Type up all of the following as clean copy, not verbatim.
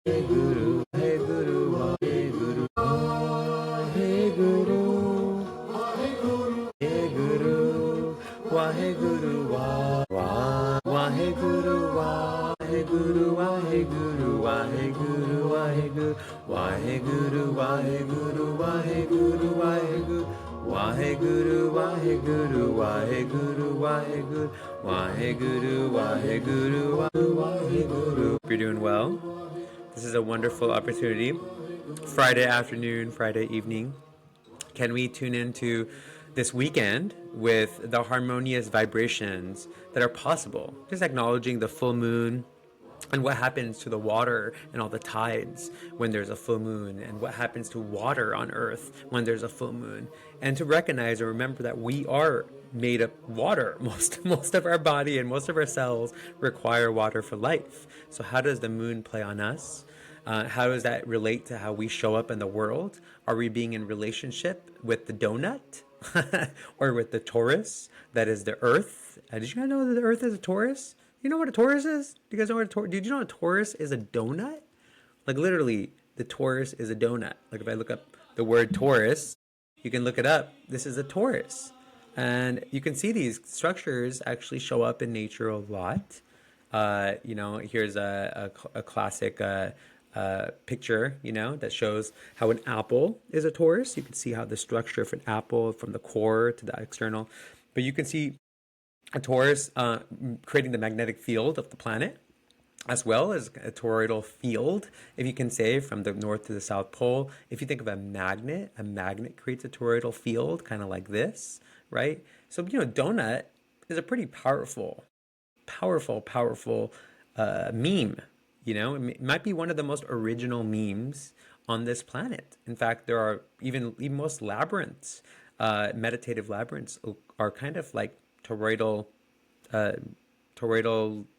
Guru, hey Guru, hey Guru, hey Guru, hey Guru, Wahe Guru, Wahe Guru, Wahe Guru, Wahe Guru, Wahe Guru, Wahe Guru, Wahe Guru, Wahe Guru, Wahe Guru, Wahe Guru. Waheguru, Waheguru, Waheguru, Waheguru, Waheguru, Waheguru, Waheguru. Hope you're doing well. This is a wonderful opportunity. Friday afternoon, Friday evening. Can we tune into this weekend with the harmonious vibrations that are possible? Just acknowledging the full moon, and what happens to the water and all the tides when there's a full moon, and what happens to water on earth when there's a full moon, and to recognize and remember that we are made of water. Most of our body and most of our cells require water for life. So how does the moon play on us? How does that relate to how we show up in the world? Are we being in relationship with the donut or with the Taurus that is the earth? Did you guys know that the earth is a Taurus? You know what a Taurus is? Do you guys know what a Taurus? Did you know a Taurus is a donut? Like literally, the Taurus is a donut. Like if I look up the word Taurus, you can look it up. This is a Taurus, and you can see these structures actually show up in nature a lot. Here's a classic picture, that shows how an apple is a Taurus. You can see how the structure of an apple from the core to the external, but you can see a Taurus creating the magnetic field of the planet, as well as a toroidal field, if you can say, from the north to the south pole. If you think of a magnet creates a toroidal field, kind of like this, right? So, donut is a pretty powerful meme. It might be one of the most original memes on this planet. In fact, there are even most labyrinths, meditative labyrinths, are kind of like toroidal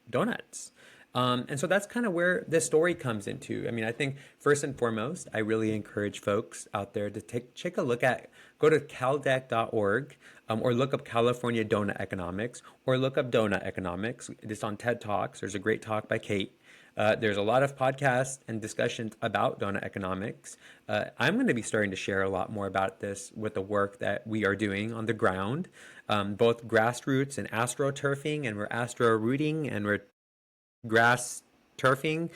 donuts. And so that's kind of where this story comes into. I mean, I think first and foremost, I really encourage folks out there to take a look at, go to caldec.org, or look up California Donut Economics, or look up Donut Economics. It's on TED Talks. There's a great talk by Kate. There's a lot of podcasts and discussions about donut economics. I'm going to be starting to share a lot more about this with the work that we are doing on the ground, both grassroots and astroturfing, and we're astro-rooting, and we're grass turfing.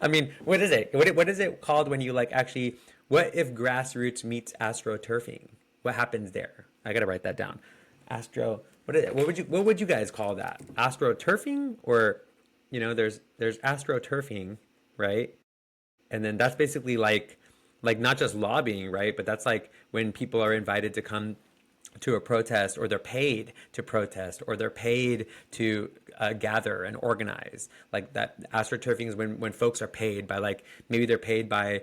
I mean, what is it? What is it called when you actually, what if grassroots meets astroturfing? What happens there? I got to write that down. What would you guys call that? Astroturfing, or there's astroturfing, right? And then that's basically like not just lobbying, right? But that's like when people are invited to come to a protest, or they're paid to protest, or they're paid to gather and organize. Like that astroturfing is when folks are paid by, maybe they're paid by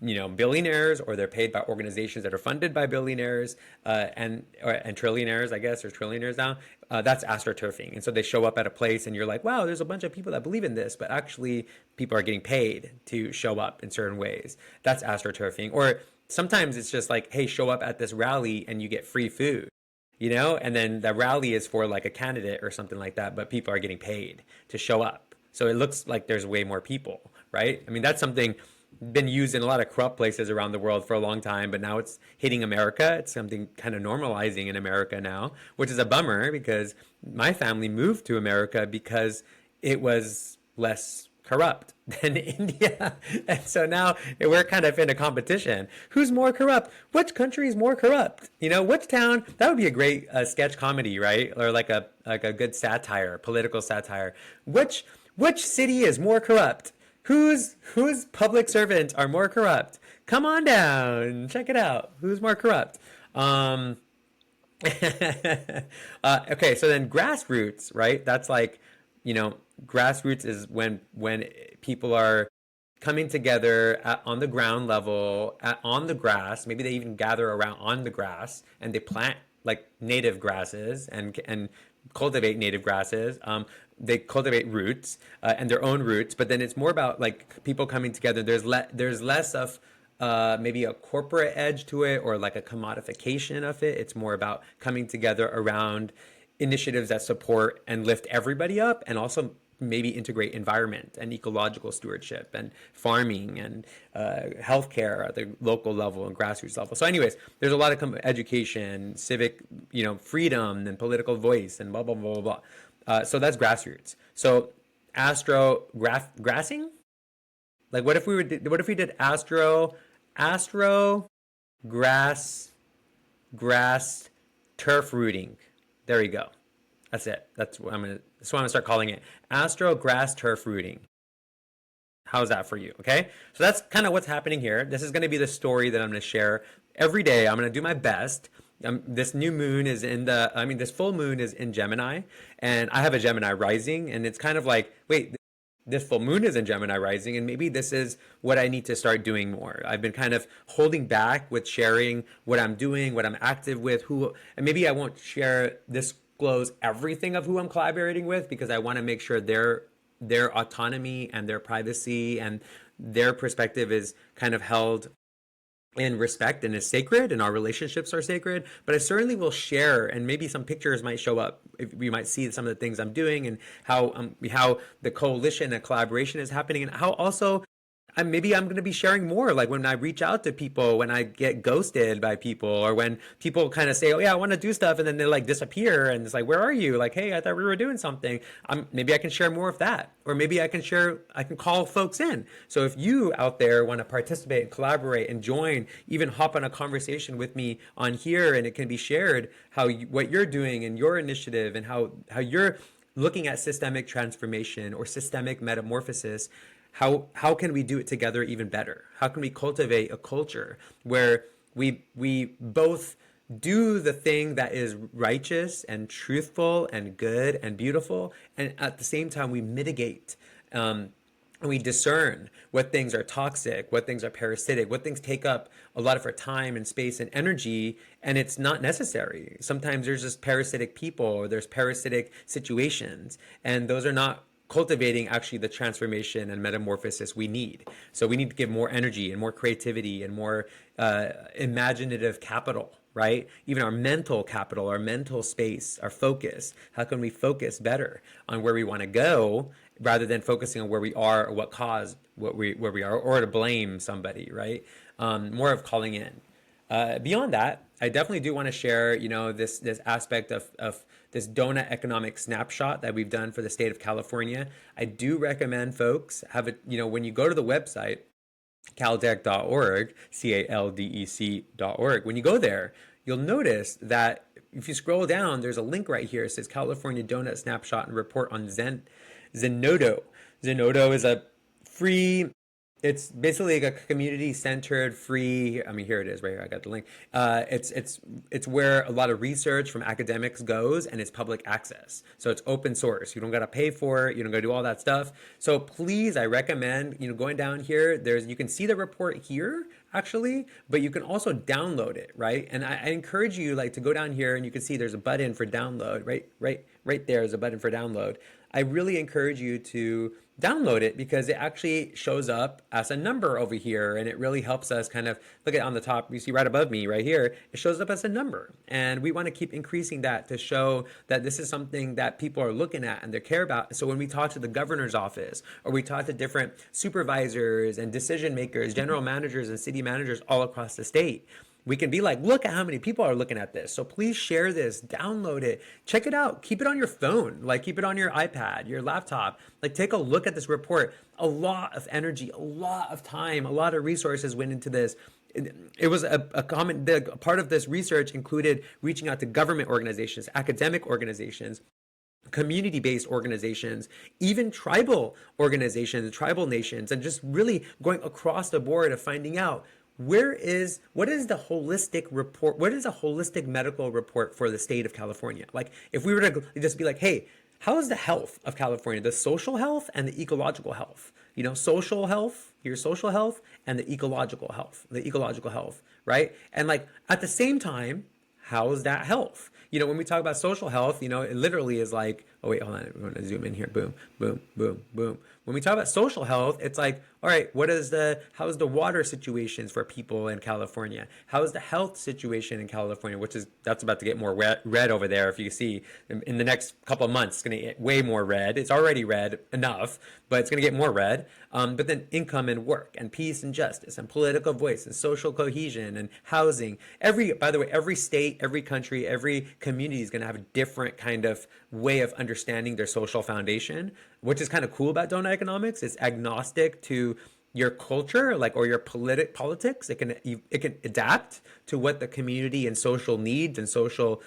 billionaires, or they're paid by organizations that are funded by billionaires, and trillionaires, I guess, or trillionaires now. That's astroturfing. And so they show up at a place and you're like, wow, there's a bunch of people that believe in this, but actually people are getting paid to show up in certain ways. That's astroturfing. Or sometimes it's just like, hey, show up at this rally and you get free food, and then the rally is for a candidate or something like that, but people are getting paid to show up. So it looks like there's way more people, right? I mean, that's something been used in a lot of corrupt places around the world for a long time, but now it's hitting America. It's something kind of normalizing in America now, which is a bummer, because my family moved to America because it was less corrupt than India. And so now we're kind of in a competition. Who's more corrupt? Which country is more corrupt? Which town? That would be a great sketch comedy, right? Or like a good satire, political satire. Which city is more corrupt? Whose public servants are more corrupt? Come on down, check it out. Who's more corrupt? Okay, so then grassroots, right? That's grassroots is when people are coming together on the ground level, on the grass. Maybe they even gather around on the grass and they plant native grasses and cultivate native grasses. They cultivate roots and their own roots, but then it's more about people coming together. There's less of maybe a corporate edge to it, or a commodification of it. It's more about coming together around initiatives that support and lift everybody up, and also maybe integrate environment and ecological stewardship and farming and healthcare at the local level and grassroots level. So anyways, there's a lot of education, civic, freedom and political voice and blah, blah, blah, blah, blah. So that's grassroots. So grassing? Like what if we did grass turf rooting? There you go. That's it. That's what I'm gonna start calling it. Grass turf rooting. How's that for you? Okay. So that's kind of what's happening here. This is going to be the story that I'm going to share every day. I'm going to do my best. This new moon is this full moon is in Gemini, and I have a Gemini rising, and it's kind of like, wait, this full moon is in Gemini rising, and maybe this is what I need to start doing more. I've been kind of holding back with sharing what I'm doing, what I'm active with, and maybe I won't disclose everything of who I'm collaborating with, because I want to make sure their autonomy and their privacy and their perspective is kind of held in respect and is sacred, and our relationships are sacred. But I certainly will share, and maybe some pictures might show up. If we might see some of the things I'm doing, and how the coalition and collaboration is happening, and how also maybe I'm going to be sharing more, like when I reach out to people, when I get ghosted by people, or when people kind of say, oh yeah, I want to do stuff, and then they like disappear, and it's like, where are you? Like, hey, I thought we were doing something. Maybe I can share more of that, or maybe I can call folks in. So if you out there want to participate and collaborate and join, even hop on a conversation with me on here, and it can be shared what you're doing and your initiative, and how you're looking at systemic transformation or systemic metamorphosis. How can we do it together even better? How can we cultivate a culture where we both do the thing that is righteous and truthful and good and beautiful, and at the same time we mitigate, we discern what things are toxic, what things are parasitic, what things take up a lot of our time and space and energy, and it's not necessary. Sometimes there's just parasitic people, or there's parasitic situations, and those are not cultivating actually the transformation and metamorphosis we need. So we need to give more energy and more creativity and more imaginative capital, right? Even our mental capital, our mental space, our focus. How can we focus better on where we want to go, rather than focusing on where we are, or what caused where we are, or to blame somebody, right? More of calling in. Beyond that, I definitely do want to share, this aspect of this donut economic snapshot that we've done for the state of California. I do recommend folks have it, when you go to the website, caldec.org, CALDEC.org, when you go there, you'll notice that if you scroll down, there's a link right here. It says California Donut Snapshot and Report on Zenodo. Zenodo is a free, it's basically like a community-centered, free. Here it is, right here. I got the link. It's where a lot of research from academics goes, and it's public access. So it's open source. You don't gotta pay for it. You don't gotta do all that stuff. So please, I recommend going down here. You can see the report here actually, but you can also download it, right? And I encourage you to go down here, and you can see there's a button for download, right there is a button for download. I really encourage you to download it, because it actually shows up as a number over here, and it really helps us kind of look at on the top. You see right above me right here, it shows up as a number, and we want to keep increasing that to show that this is something that people are looking at and they care about. So when we talk to the governor's office, or we talk to different supervisors and decision makers, general managers and city managers all across the state, we can be like, look at how many people are looking at this. So please share this, download it, check it out, keep it on your phone, keep it on your iPad, your laptop, take a look at this report. A lot of energy, a lot of time, a lot of resources went into this. It was a part of this research included reaching out to government organizations, academic organizations, community-based organizations, even tribal organizations, tribal nations, and just really going across the board of finding out what is the holistic report? What is a holistic medical report for the state of California? If we were to just be like, hey, how is the health of California, the social health and the ecological health? Social health, your social health, and the ecological health, right? And at the same time, how is that health? When we talk about social health, it literally is Oh wait, hold on. We're going to zoom in here. Boom, boom, boom, boom. When we talk about social health, it's like, all right, how's the water situations for people in California? How's the health situation in California, that's about to get more red over there. If you see in the next couple of months, it's going to get way more red. It's already red enough, but it's going to get more red. But then income and work and peace and justice and political voice and social cohesion and housing. By the way, every state, every country, every community is going to have a different kind of way of understanding their social foundation, which is kind of cool about donut economics. It's agnostic to your culture, or your politics. It can adapt to what the community and social needs and social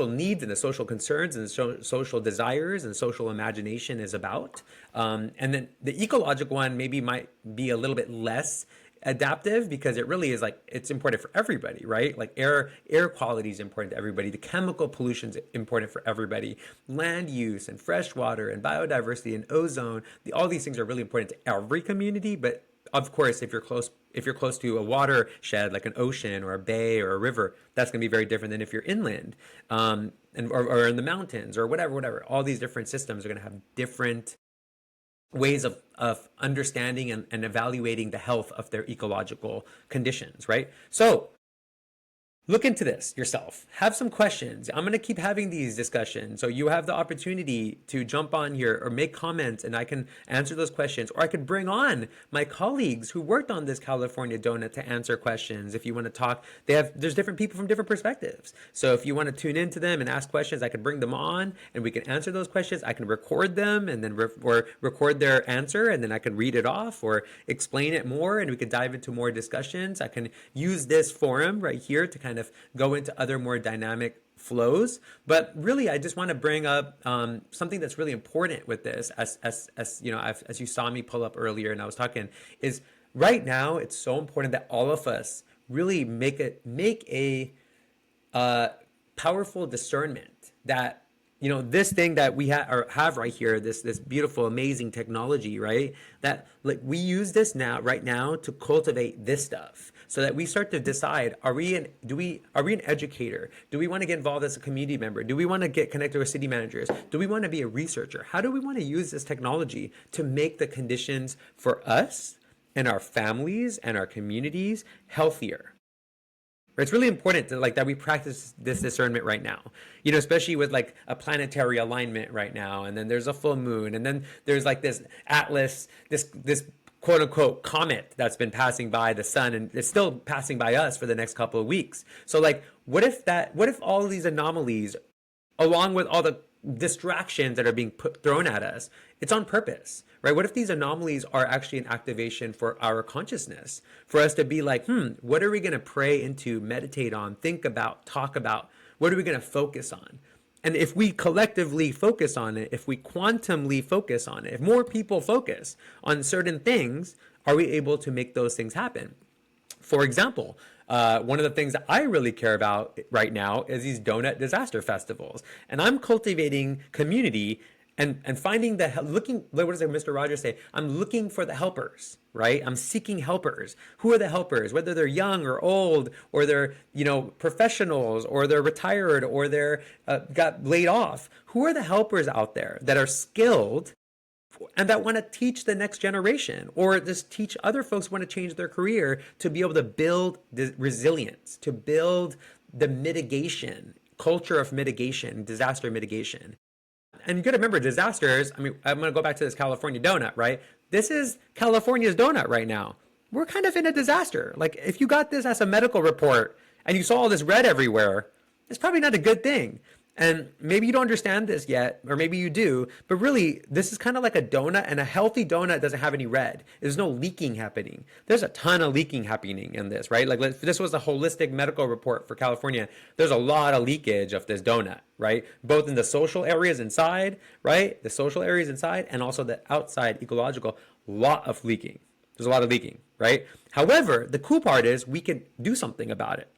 needs and the social concerns and the social desires and social imagination is about. And then the ecological one maybe might be a little bit less adaptive, because it really is it's important for everybody, right? Like air quality is important to everybody. The chemical pollution is important for everybody. Land use and fresh water and biodiversity and ozone, all these things are really important to every community. But of course, if you're close to a watershed like an ocean or a bay or a river, that's going to be very different than if you're inland, or in the mountains or whatever. All these different systems are going to have different ways of understanding and evaluating the health of their ecological conditions, right? So look into this yourself. Have some questions. I'm going to keep having these discussions. So you have the opportunity to jump on here or make comments, and I can answer those questions. Or I could bring on my colleagues who worked on this California donut to answer questions. If you want to talk, there's different people from different perspectives. So if you want to tune into them and ask questions, I could bring them on and we can answer those questions. I can record them and then record their answer, and then I can read it off or explain it more, and we could dive into more discussions. I can use this forum right here to kind of go into other more dynamic flows. But really, I just want to bring up something that's really important with this, as you know, as you saw me pull up earlier and I was talking, is right now it's so important that all of us really make a powerful discernment that, you know, this thing that we have right here, this beautiful, amazing technology, right? That we use this right now to cultivate this stuff, so that we start to decide: are we an educator? Do we want to get involved as a community member? Do we want to get connected with city managers? Do we want to be a researcher? How do we want to use this technology to make the conditions for us and our families and our communities healthier? It's really important to that we practice this discernment right now, you know, especially with a planetary alignment right now. And then there's a full moon, and then there's this Atlas, this quote unquote comet that's been passing by the sun, and it's still passing by us for the next couple of weeks. So what if all of these anomalies, along with all the distractions that are being thrown at us, it's on purpose, right? What if these anomalies are actually an activation for our consciousness, for us to be what are we going to pray into, meditate on, think about, talk about? What are we going to focus on? And if we collectively focus on it, if we quantumly focus on it, if more people focus on certain things, are we able to make those things happen? For example, one of the things that I really care about right now is these donut disaster festivals. And I'm cultivating community and finding what does Mr. Rogers say? I'm looking for the helpers, right? I'm seeking helpers. Who are the helpers? Whether they're young or old, or they're, professionals, or they're retired, or they're got laid off. Who are the helpers out there that are skilled and that want to teach the next generation, or just teach other folks who want to change their career, to be able to build the resilience, to build the mitigation, culture of mitigation, disaster mitigation. And you got to remember, disasters, I'm going to go back to this California donut, right? This is California's donut right now. We're kind of in a disaster. If you got this as a medical report and you saw all this red everywhere, it's probably not a good thing. And maybe you don't understand this yet, or maybe you do, but really, this is kind of like a donut, and a healthy donut doesn't have any red. There's no leaking happening. There's a ton of leaking happening in this, right? If this was a holistic medical report for California, there's a lot of leakage of this donut, right? Both in the social areas inside, right? The social areas inside, and also the outside ecological, lot of leaking. There's a lot of leaking, right? However, the cool part is we can do something about it.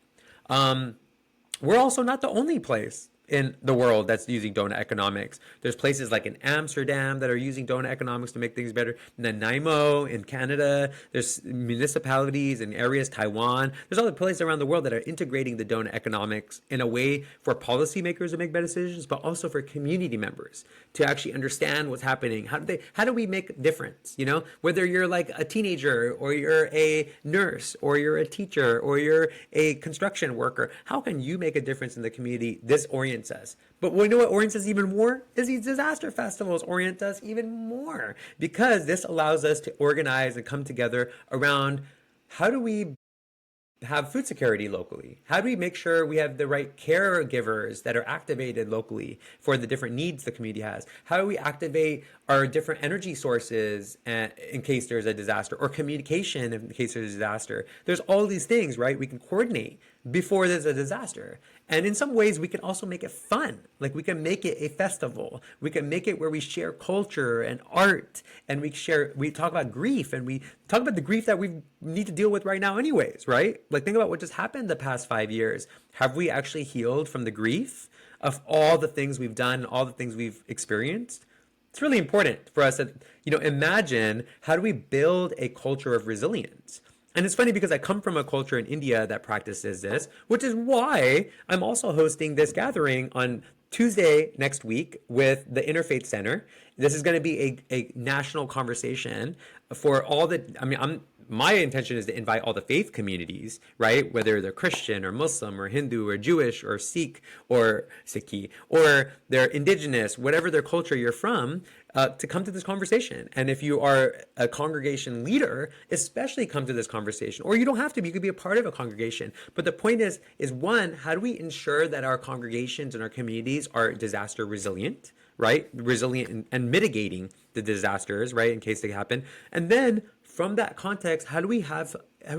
We're also not the only place in the world that's using donut economics. There's places like in Amsterdam that are using donut economics to make things better. Nanaimo in Canada. There's municipalities in areas, Taiwan. There's other places around the world that are integrating the donut economics in a way for policymakers to make better decisions, but also for community members to actually understand what's happening. How do we make a difference? You know, whether you're like a teenager or you're a nurse or you're a teacher or you're a construction worker, how can you make a difference in the community? This orients us. But we know what orients us even more is these disaster festivals orient us even more, because this allows us to organize and come together around how do we have food security locally? How do we make sure we have the right caregivers that are activated locally for the different needs the community has? How do we activate our different energy sources in case there's a disaster, or communication in case there's a disaster? There's all these things, right? We can coordinate before there's a disaster. And in some ways, we can also make it fun. Like we can make it a festival. We can make it where we share culture and art, and we talk about grief, and we talk about the grief that we need to deal with right now anyways, right? Like think about what just happened the past 5 years. Have we actually healed from the grief of all the things we've done, all the things we've experienced? It's really important for us to, imagine how do we build a culture of resilience? And it's funny because I come from a culture in India that practices this, which is why I'm also hosting this gathering on Tuesday next week with the Interfaith Center. This is going to be a national conversation for all my intention is to invite all the faith communities, right? Whether they're Christian or Muslim or Hindu or Jewish or Sikh or Sikhi, or they're indigenous, whatever their culture you're from, to come to this conversation. And if you are a congregation leader, especially come to this conversation. Or you don't have to be, you could be a part of a congregation. But the point is one, how do we ensure that our congregations and our communities are disaster resilient, right? Resilient and mitigating the disasters, right? In case they happen. And then from that context, how do we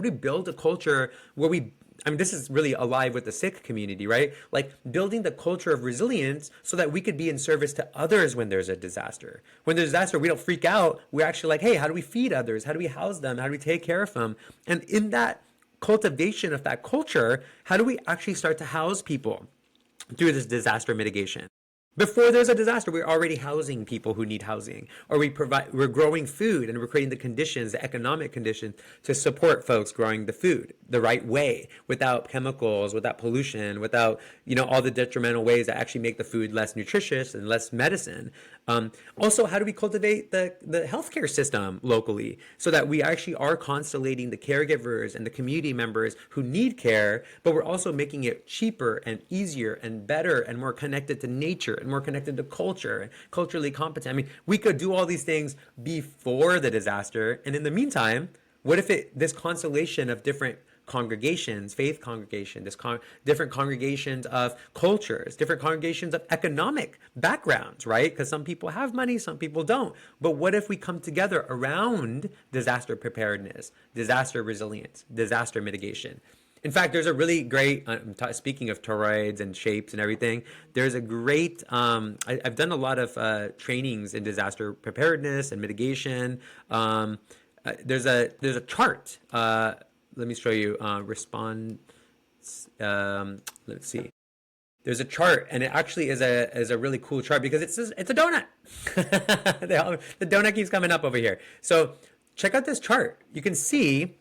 build a culture where this is really alive with the Sikh community, right? Like building the culture of resilience so that we could be in service to others when there's a disaster. When there's a disaster, we don't freak out. We're actually like, hey, how do we feed others? How do we house them? How do we take care of them? And in that cultivation of that culture, how do we actually start to house people through this disaster mitigation? Before there's a disaster, we're already housing people who need housing, or we're growing food and we're creating the conditions, the economic conditions to support folks growing the food the right way, without chemicals, without pollution, without, all the detrimental ways that actually make the food less nutritious and less medicine. Also, how do we cultivate the healthcare system locally so that we actually are constellating the caregivers and the community members who need care, but we're also making it cheaper and easier and better and more connected to nature and more connected to culture and culturally competent. I mean, we could do all these things before the disaster. And in the meantime, what if this constellation of different congregations, faith congregations, different congregations of cultures, different congregations of economic backgrounds, right? Because some people have money, some people don't. But what if we come together around disaster preparedness, disaster resilience, disaster mitigation? In fact, there's a really great, speaking of toroids and shapes and everything, there's a great, I've done a lot of trainings in disaster preparedness and mitigation. There's a chart. Let me show you, let's see. There's a chart, and it actually is a really cool chart because it's a donut. The donut keeps coming up over here. So check out this chart. You can see,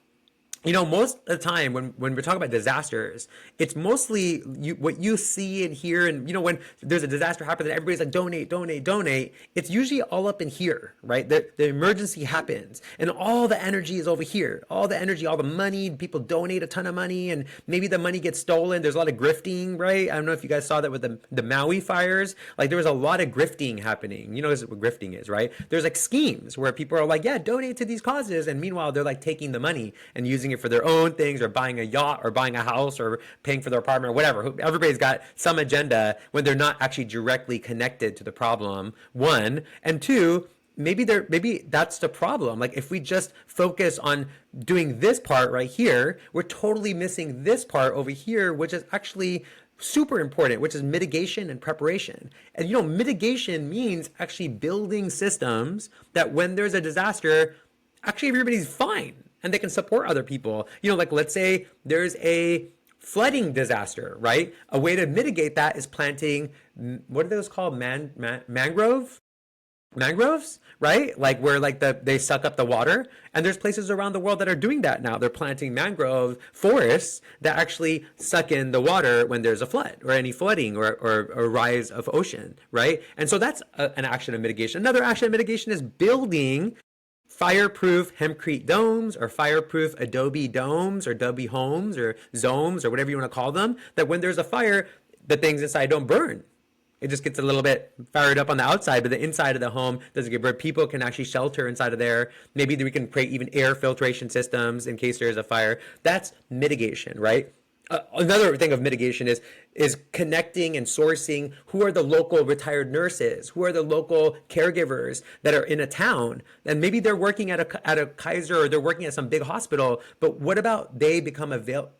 most of the time when we're talking about disasters, it's mostly what you see and hear. And, when there's a disaster happens and everybody's like, donate, donate, donate. It's usually all up in here, right? The emergency happens and all the energy is over here. All the energy, all the money, people donate a ton of money and maybe the money gets stolen. There's a lot of grifting, right? I don't know if you guys saw that with the Maui fires. Like there was a lot of grifting happening. You know what grifting is, right? There's like schemes where people are like, yeah, donate to these causes. And meanwhile, they're like taking the money and using it for their own things, or buying a yacht, or buying a house, or paying for their apartment, or whatever. Everybody's got some agenda when they're not actually directly connected to the problem, one. And two, maybe that's the problem. Like if we just focus on doing this part right here, we're totally missing this part over here, which is actually super important, which is mitigation and preparation. And mitigation means actually building systems that when there's a disaster, actually everybody's fine and they can support other people. Like let's say there's a flooding disaster, right? A way to mitigate that is planting, what are those called? Mangroves, right? Like where like they suck up the water. And there's places around the world that are doing that now. They're planting mangrove forests that actually suck in the water when there's a flood or any flooding or rise of ocean, right? And so that's an action of mitigation. Another action of mitigation is building fireproof hempcrete domes or fireproof adobe domes or adobe homes or zomes or whatever you want to call them, that when there's a fire, the things inside don't burn. It just gets a little bit fired up on the outside, but the inside of the home doesn't get burned. People can actually shelter inside of there. Maybe we can create even air filtration systems in case there's a fire. That's mitigation, right? Another thing of mitigation is connecting and sourcing who are the local retired nurses, who are the local caregivers that are in a town, and maybe they're working at a Kaiser or they're working at some big hospital. But what about they become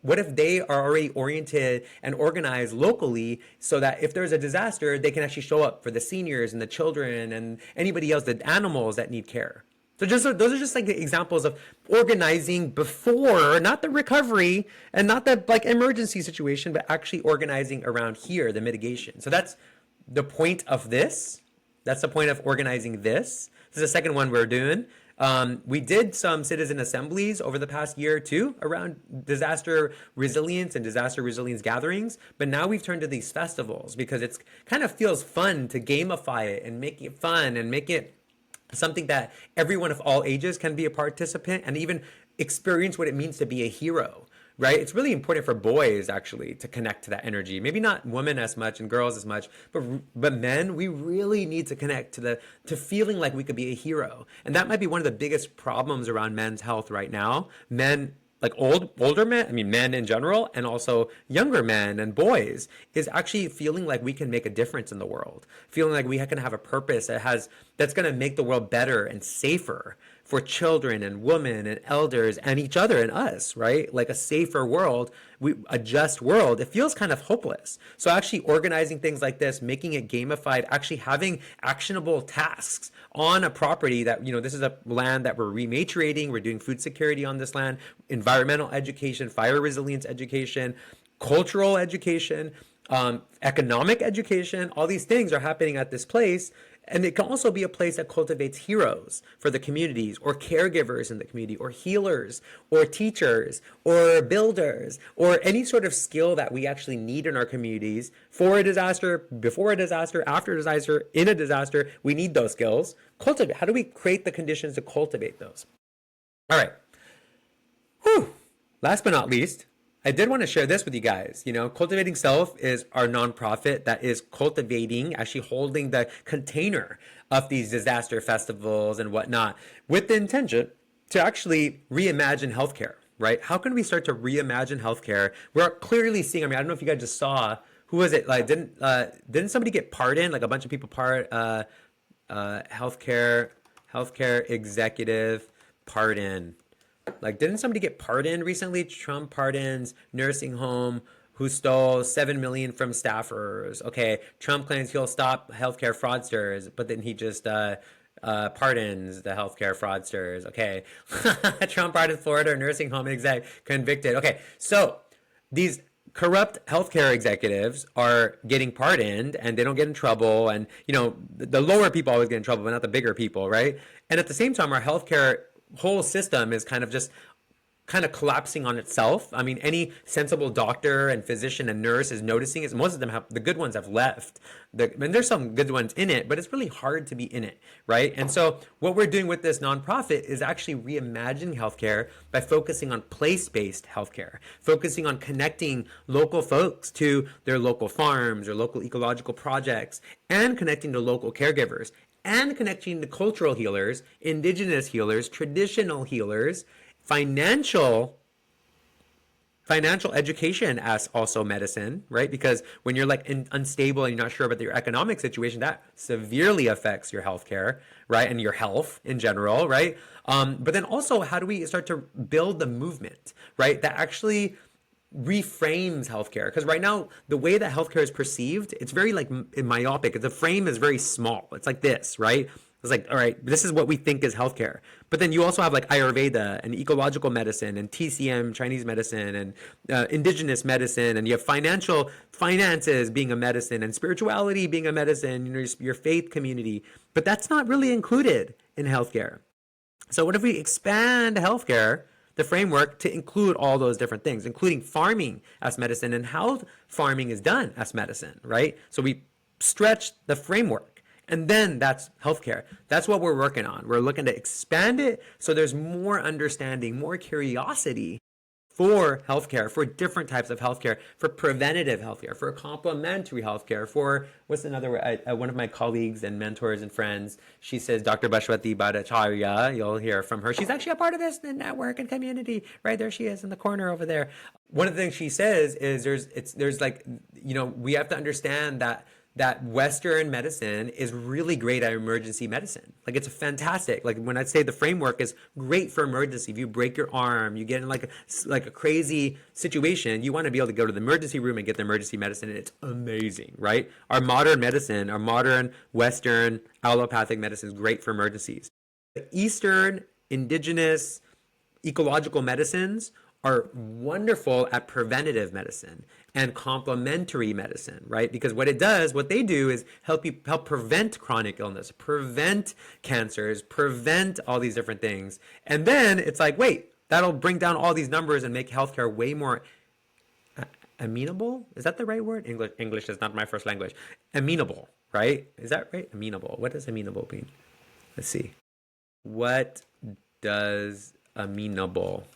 what if they are already oriented and organized locally so that if there's a disaster, they can actually show up for the seniors and the children and anybody else, the animals that need care. So those are just like examples of organizing before, not the recovery and not the like emergency situation, but actually organizing around here, the mitigation. So that's the point of this. That's the point of organizing this. This is the second one we're doing. We did some citizen assemblies over the past year or two around disaster resilience and disaster resilience gatherings. But now we've turned to these festivals because it's kind of feels fun to gamify it and make it fun and make it something that everyone of all ages can be a participant and even experience what it means to be a hero, right? It's really important for boys actually to connect to that energy. Maybe not women as much and girls as much, but men, we really need to connect to feeling like we could be a hero. And that might be one of the biggest problems around men's health right now. Men, like older men, I mean men in general, and also younger men and boys, is actually feeling like we can make a difference in the world, feeling like we can have a purpose that's going to make the world better and safer for children and women and elders and each other and us, right? Like a safer world, a just world. It feels kind of hopeless. So actually organizing things like this, making it gamified, actually having actionable tasks on a property that, this is a land that we're rematriating, we're doing food security on this land, environmental education, fire resilience education, cultural education, economic education, all these things are happening at this place. And it can also be a place that cultivates heroes for the communities or caregivers in the community or healers or teachers or builders or any sort of skill that we actually need in our communities for a disaster, before a disaster, after a disaster, in a disaster. We need those skills. Cultivate. How do we create the conditions to cultivate those? All right. Whew. Last but not least, I did want to share this with you guys. Cultivating Self is our nonprofit that is cultivating, actually holding the container of these disaster festivals and whatnot with the intention to actually reimagine healthcare, right? How can we start to reimagine healthcare? We're clearly seeing, I don't know if you guys just saw, who was it? Like, didn't somebody get pardoned? Like a bunch of people healthcare executive pardon. Like, didn't somebody get pardoned recently? Trump pardons nursing home who stole $7 million from staffers. Okay, Trump claims he'll stop healthcare fraudsters, but then he just pardons the healthcare fraudsters. Okay, Trump pardons Florida nursing home exec convicted. Okay, so these corrupt healthcare executives are getting pardoned and they don't get in trouble. And, the lower people always get in trouble, but not the bigger people, right? And at the same time, our healthcare whole system is kind of collapsing on itself. I mean, any sensible doctor and physician and nurse is noticing it. Most of them the good ones have left. And there's some good ones in it, but it's really hard to be in it, right? And so what we're doing with this nonprofit is actually reimagining healthcare by focusing on place-based healthcare, focusing on connecting local folks to their local farms or local ecological projects, and connecting to local caregivers, and connecting to cultural healers, indigenous healers, traditional healers, financial education as also medicine, right? Because when you're unstable and you're not sure about your economic situation, that severely affects your healthcare, right? And your health in general, right? But then also, how do we start to build the movement, right? That actually reframes healthcare, because right now the way that healthcare is perceived, it's very myopic. The frame is very small. It's like this, right? It's like, all right, this is what we think is healthcare. But then you also have like Ayurveda and ecological medicine and TCM, Chinese medicine, and indigenous medicine, and you have finances being a medicine, and spirituality being a medicine, your faith community. But that's not really included in healthcare. So what if we expand healthcare, the framework, to include all those different things, including farming as medicine and how farming is done as medicine, right? So we stretch the framework, and then that's healthcare. That's what we're working on. We're looking to expand it so there's more understanding, more curiosity for healthcare, for different types of healthcare, for preventative healthcare, for complementary healthcare, for what's another, one of my colleagues and mentors and friends, she says Dr. Bhashwati Bhattacharya, you'll hear from her. She's actually a part of this network and community. Right there she is in the corner over there. One of the things she says is there's like, we have to understand that Western medicine is really great at emergency medicine. Like, it's fantastic. Like, when I say the framework is great for emergency, if you break your arm, you get in like a crazy situation, you want to be able to go to the emergency room and get the emergency medicine, and it's amazing, right? Our modern medicine, our modern Western allopathic medicine is great for emergencies. The Eastern, indigenous, ecological medicines are wonderful at preventative medicine and complementary medicine, right? Because what they do is help prevent chronic illness, prevent cancers, prevent all these different things. And then it's like, wait, that'll bring down all these numbers and make healthcare way more amenable. Is that the right word? English is not my first language. Amenable, right? Is that right? Amenable. What does amenable mean? Let's see. What does amenable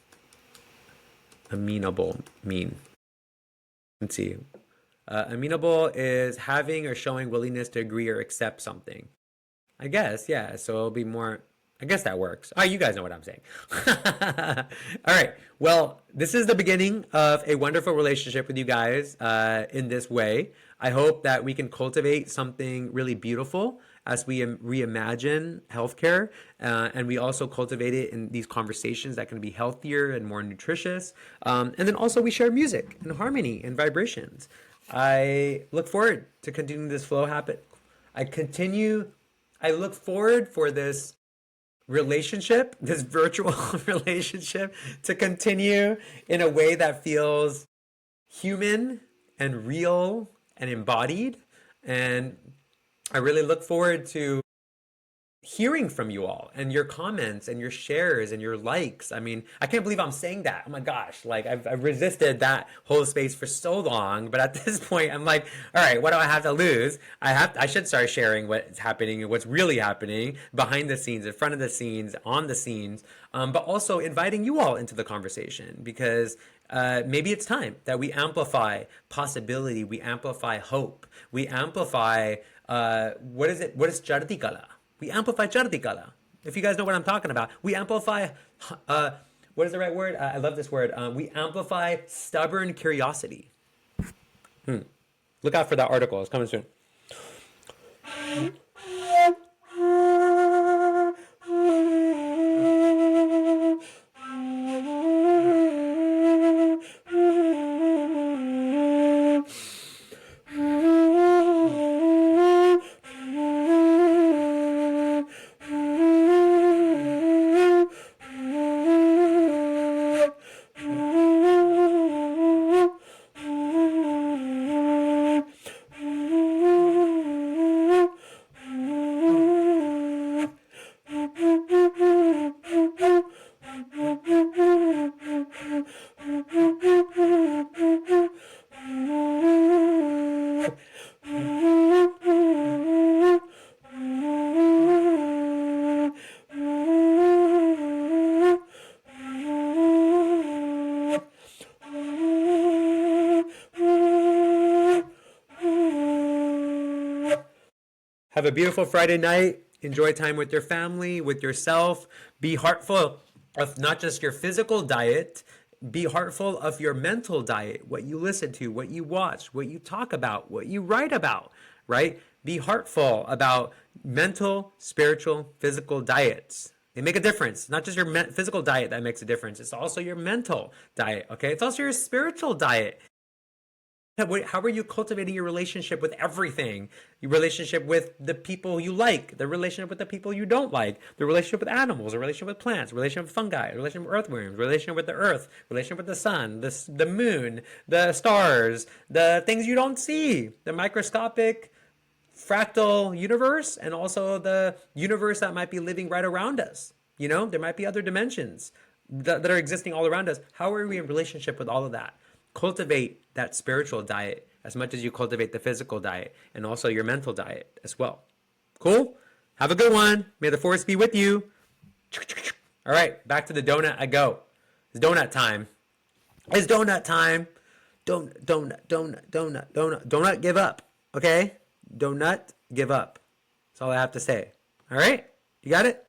mean? Let's see. Amenable is having or showing willingness to agree or accept something. I guess, yeah. So it'll be more, I guess that works. Oh, you guys know what I'm saying. All right. Well, this is the beginning of a wonderful relationship with you guys in this way. I hope that we can cultivate something really beautiful as we reimagine healthcare, and we also cultivate it in these conversations that can be healthier and more nutritious. And then also we share music and harmony and vibrations. I look forward to continuing this flow happen. I look forward for this relationship, this virtual relationship, to continue in a way that feels human and real and embodied. And I really look forward to hearing from you all and your comments and your shares and your likes. I mean, I can't believe I'm saying that. Oh my gosh, like I've resisted that whole space for so long, but at this point I'm like, all right, what do I have to lose? I should start sharing what's happening and what's really happening behind the scenes, in front of the scenes, on the scenes, but also inviting you all into the conversation, because maybe it's time that we amplify possibility, we amplify hope, we amplify what is Chardikala? We amplify Chardikala. If you guys know what I'm talking about, we amplify, what is the right word? I love this word. We amplify stubborn curiosity. Look out for that article. It's coming soon. Have a beautiful Friday night. Enjoy time with your family, with yourself. Be heartful of not just your physical diet, be heartful of your mental diet, what you listen to, what you watch, what you talk about, what you write about, right? Be heartful about mental, spiritual, physical diets. They make a difference. Not just your physical diet that makes a difference. It's also your mental diet, okay? It's also your spiritual diet. How are you cultivating your relationship with everything? Your relationship with the people you like, the relationship with the people you don't like, the relationship with animals, the relationship with plants, relationship with fungi, relationship with earthworms, relationship with the earth, relationship with the sun, the moon, the stars, the things you don't see, the microscopic fractal universe, and also the universe that might be living right around us. You know, there might be other dimensions that are existing all around us. How are we in relationship with all of that? Cultivate that spiritual diet as much as you cultivate the physical diet, and also your mental diet as well. Cool? Have a good one. May the force be with you. All right, back to the donut I go. It's donut time. It's donut time. Donut give up. Okay? Donut give up. That's all I have to say. All right? You got it?